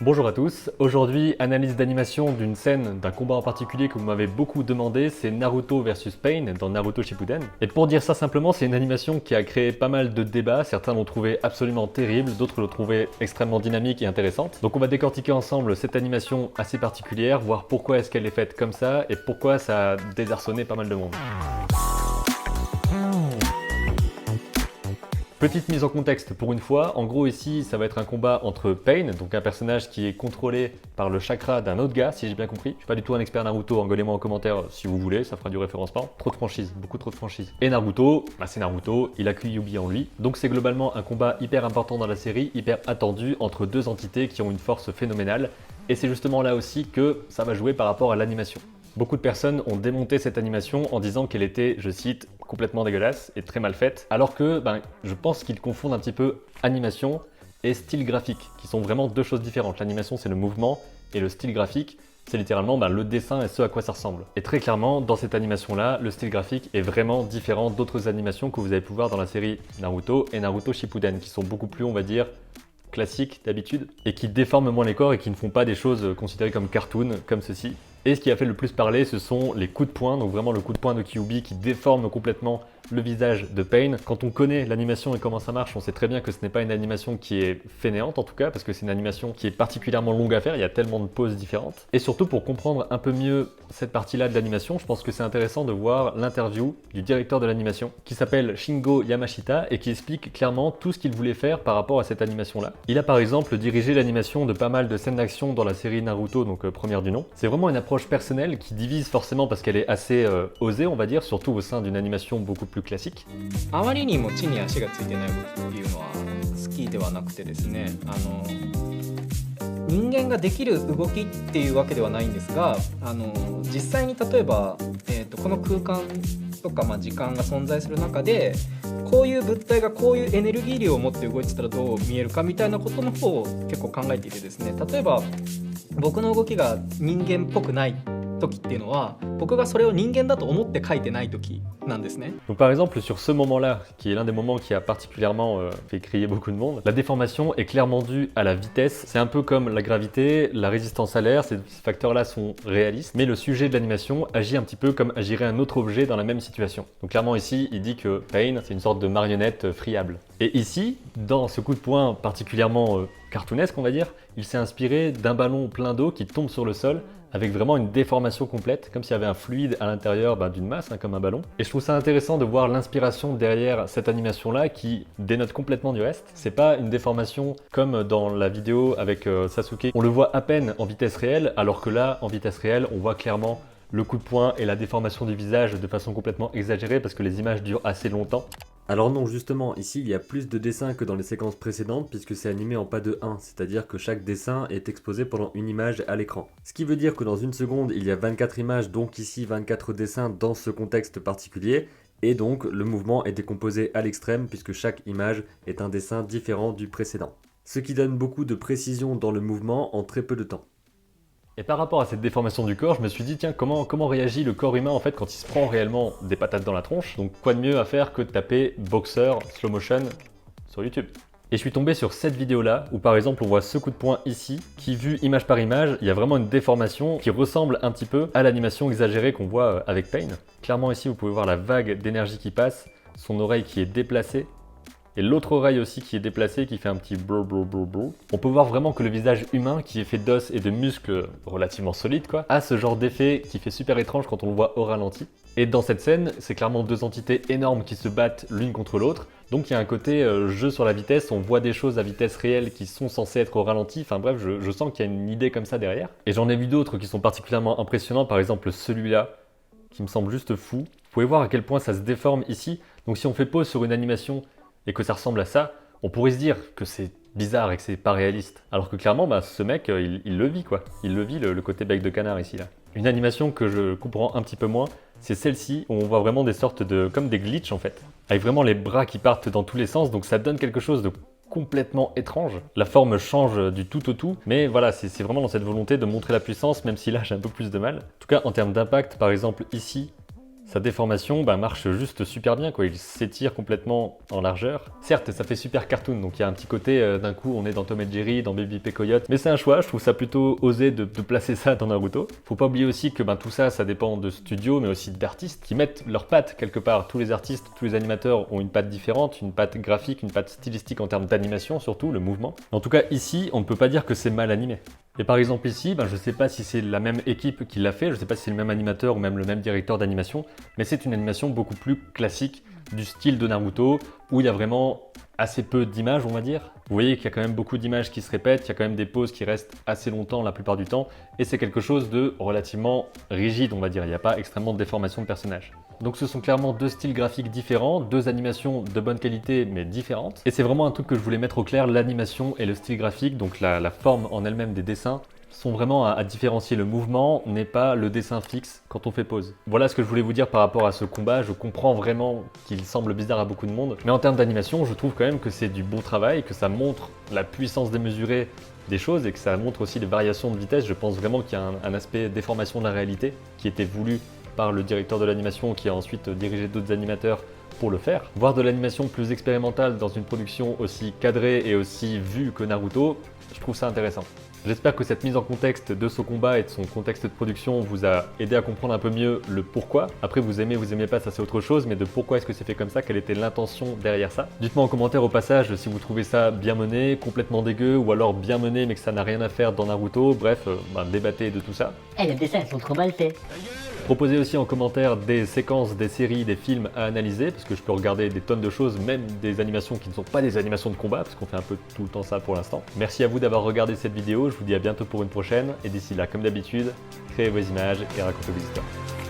Bonjour à tous, aujourd'hui analyse d'animation d'une scène d'un combat en particulier que vous m'avez beaucoup demandé, c'est Naruto versus Pain dans Naruto Shippuden. Et pour dire ça simplement, c'est une animation qui a créé pas mal de débats, certains l'ont trouvé absolument terrible, d'autres l'ont trouvé extrêmement dynamique et intéressante. Donc on va décortiquer ensemble cette animation assez particulière, voir pourquoi est-ce qu'elle est faite comme ça et pourquoi ça a désarçonné pas mal de monde. Petite mise en contexte pour une fois, en gros ici ça va être un combat entre Pain, donc un personnage qui est contrôlé par le chakra d'un autre gars si j'ai bien compris. Je suis pas du tout un expert Naruto, engueulez-moi en commentaire si vous voulez, ça fera du référencement. Trop de franchises, beaucoup trop de franchises. Et Naruto, c'est Naruto, il a Kyuubi en lui. Donc c'est globalement un combat hyper important dans la série, hyper attendu entre deux entités qui ont une force phénoménale. Et c'est justement là aussi que ça va jouer par rapport à l'animation. Beaucoup de personnes ont démonté cette animation en disant qu'elle était, je cite, complètement dégueulasse et très mal faite, alors que je pense qu'ils confondent un petit peu animation et style graphique, qui sont vraiment deux choses différentes. L'animation c'est le mouvement et le style graphique c'est littéralement le dessin et ce à quoi ça ressemble. Et très clairement, dans cette animation-là, le style graphique est vraiment différent d'autres animations que vous avez pu voir dans la série Naruto et Naruto Shippuden, qui sont beaucoup plus, on va dire, classiques d'habitude, et qui déforment moins les corps et qui ne font pas des choses considérées comme cartoon, comme ceci. Et ce qui a fait le plus parler, ce sont les coups de poing, donc vraiment le coup de poing de Kyuubi qui déforme complètement le visage de Pain. Quand on connaît l'animation et comment ça marche, on sait très bien que ce n'est pas une animation qui est fainéante en tout cas, parce que c'est une animation qui est particulièrement longue à faire, il y a tellement de poses différentes. Et surtout pour comprendre un peu mieux cette partie-là de l'animation, je pense que c'est intéressant de voir l'interview du directeur de l'animation, qui s'appelle Shingo Yamashita, et qui explique clairement tout ce qu'il voulait faire par rapport à cette animation-là. Il a par exemple dirigé l'animation de pas mal de scènes d'action dans la série Naruto, donc première du nom. C'est vraiment une approche personnelle qui divise forcément parce qu'elle est assez osée, on va dire, surtout au sein d'une animation beaucoup plus classique. あまりにも地に足がついてない動きっていうのは好きではなくてですね、人間ができる動きっていうわけではないんですが、実際に例えば、この空間とか、時間が存在する中でこういう物体がこういうエネルギー量を持って動いてたらどう見えるかみたいなことの方を結構考えていてですね、例えば僕の動きが人間っぽくない時っていうのは僕がそれを人間だと思って描いてない時なんですね。 Donc par exemple sur ce moment-là, qui est l'un des moments qui a particulièrement fait crier beaucoup de monde, la déformation est clairement due à la vitesse. C'est un peu comme la gravité, la résistance à l'air, ces facteurs-là sont réalistes, mais le sujet de l'animation agit un petit peu comme agirait un autre objet dans la même situation. Donc clairement ici, il dit que Pain, c'est une sorte de marionnette friable. Et ici, dans ce coup de poing particulièrement cartoonesque, on va dire, il s'est inspiré d'un ballon plein d'eau qui tombe sur le sol avec vraiment une déformation complète, comme s'il y avait un fluide à l'intérieur d'une masse, comme un ballon. Et je trouve ça intéressant de voir l'inspiration derrière cette animation-là qui dénote complètement du reste. C'est pas une déformation comme dans la vidéo avec Sasuke. On le voit à peine en vitesse réelle, alors que là, en vitesse réelle, on voit clairement le coup de poing et la déformation du visage de façon complètement exagérée parce que les images durent assez longtemps. Alors non, justement, ici il y a plus de dessins que dans les séquences précédentes puisque c'est animé en pas de 1, c'est-à-dire que chaque dessin est exposé pendant une image à l'écran. Ce qui veut dire que dans une seconde, il y a 24 images, donc ici 24 dessins dans ce contexte particulier, et donc le mouvement est décomposé à l'extrême puisque chaque image est un dessin différent du précédent. Ce qui donne beaucoup de précision dans le mouvement en très peu de temps. Et par rapport à cette déformation du corps, je me suis dit, tiens, comment réagit le corps humain en fait quand il se prend réellement des patates dans la tronche? Donc quoi de mieux à faire que de taper boxer slow motion sur YouTube? Et je suis tombé sur cette vidéo-là, où par exemple on voit ce coup de poing ici, qui vu image par image, il y a vraiment une déformation qui ressemble un petit peu à l'animation exagérée qu'on voit avec Pain. Clairement ici vous pouvez voir la vague d'énergie qui passe, son oreille qui est déplacée, et l'autre oreille aussi qui est déplacée, qui fait un petit brou brou brou brou. On peut voir vraiment que le visage humain, qui est fait d'os et de muscles relativement solides, a ce genre d'effet qui fait super étrange quand on le voit au ralenti. Et dans cette scène, c'est clairement deux entités énormes qui se battent l'une contre l'autre. Donc il y a un côté jeu sur la vitesse, on voit des choses à vitesse réelle qui sont censées être au ralenti. Enfin bref, je sens qu'il y a une idée comme ça derrière. Et j'en ai vu d'autres qui sont particulièrement impressionnants, par exemple celui-là, qui me semble juste fou. Vous pouvez voir à quel point ça se déforme ici. Donc si on fait pause sur une animation et que ça ressemble à ça, on pourrait se dire que c'est bizarre et que c'est pas réaliste. Alors que clairement, ce mec, il le vit quoi. Il le vit, le côté bec de canard ici là. Une animation que je comprends un petit peu moins, c'est celle-ci où on voit vraiment des sortes de, comme des glitches en fait. Avec vraiment les bras qui partent dans tous les sens, donc ça donne quelque chose de complètement étrange. La forme change du tout au tout, mais voilà, c'est vraiment dans cette volonté de montrer la puissance, même si là j'ai un peu plus de mal. En tout cas, en termes d'impact, par exemple ici, Sa déformation marche juste super bien, quoi. Il s'étire complètement en largeur. Certes, ça fait super cartoon, donc il y a un petit côté, d'un coup on est dans Tom et Jerry, dans Baby P Coyote, mais c'est un choix, je trouve ça plutôt osé de placer ça dans Naruto. Faut pas oublier aussi que tout ça, ça dépend de studios, mais aussi d'artistes qui mettent leurs pattes quelque part. Tous les artistes, tous les animateurs ont une patte différente, une patte graphique, une patte stylistique en termes d'animation surtout, le mouvement. En tout cas ici, on ne peut pas dire que c'est mal animé. Et par exemple ici, je sais pas si c'est la même équipe qui l'a fait, je sais pas si c'est le même animateur ou même le même directeur d'animation, mais c'est une animation beaucoup plus classique du style de Naruto, où il y a vraiment assez peu d'images, on va dire. Vous voyez qu'il y a quand même beaucoup d'images qui se répètent, il y a quand même des pauses qui restent assez longtemps la plupart du temps, et c'est quelque chose de relativement rigide, on va dire. Il n'y a pas extrêmement de déformation de personnages. Donc ce sont clairement deux styles graphiques différents, deux animations de bonne qualité mais différentes. Et c'est vraiment un truc que je voulais mettre au clair, l'animation et le style graphique, donc la forme en elle-même des dessins, sont vraiment à différencier. Le mouvement n'est pas le dessin fixe quand on fait pause. Voilà ce que je voulais vous dire par rapport à ce combat. Je comprends vraiment qu'il semble bizarre à beaucoup de monde, mais en termes d'animation, je trouve quand même que c'est du bon travail, que ça montre la puissance démesurée des choses et que ça montre aussi les variations de vitesse. Je pense vraiment qu'il y a un aspect déformation de la réalité qui était voulu par le directeur de l'animation qui a ensuite dirigé d'autres animateurs pour le faire. Voir de l'animation plus expérimentale dans une production aussi cadrée et aussi vue que Naruto, je trouve ça intéressant. J'espère que cette mise en contexte de ce combat et de son contexte de production vous a aidé à comprendre un peu mieux le pourquoi. Après, vous aimez pas, ça c'est autre chose, mais de pourquoi est-ce que c'est fait comme ça, quelle était l'intention derrière ça. Dites-moi en commentaire au passage si vous trouvez ça bien mené, complètement dégueu, ou alors bien mené mais que ça n'a rien à faire dans Naruto. Bref, débattez de tout ça. Eh, les dessins, ils sont trop mal faits. Proposez aussi en commentaire des séquences, des séries, des films à analyser, parce que je peux regarder des tonnes de choses, même des animations qui ne sont pas des animations de combat, parce qu'on fait un peu tout le temps ça pour l'instant. Merci à vous d'avoir regardé cette vidéo, je vous dis à bientôt pour une prochaine, et d'ici là, comme d'habitude, créez vos images et racontez vos histoires.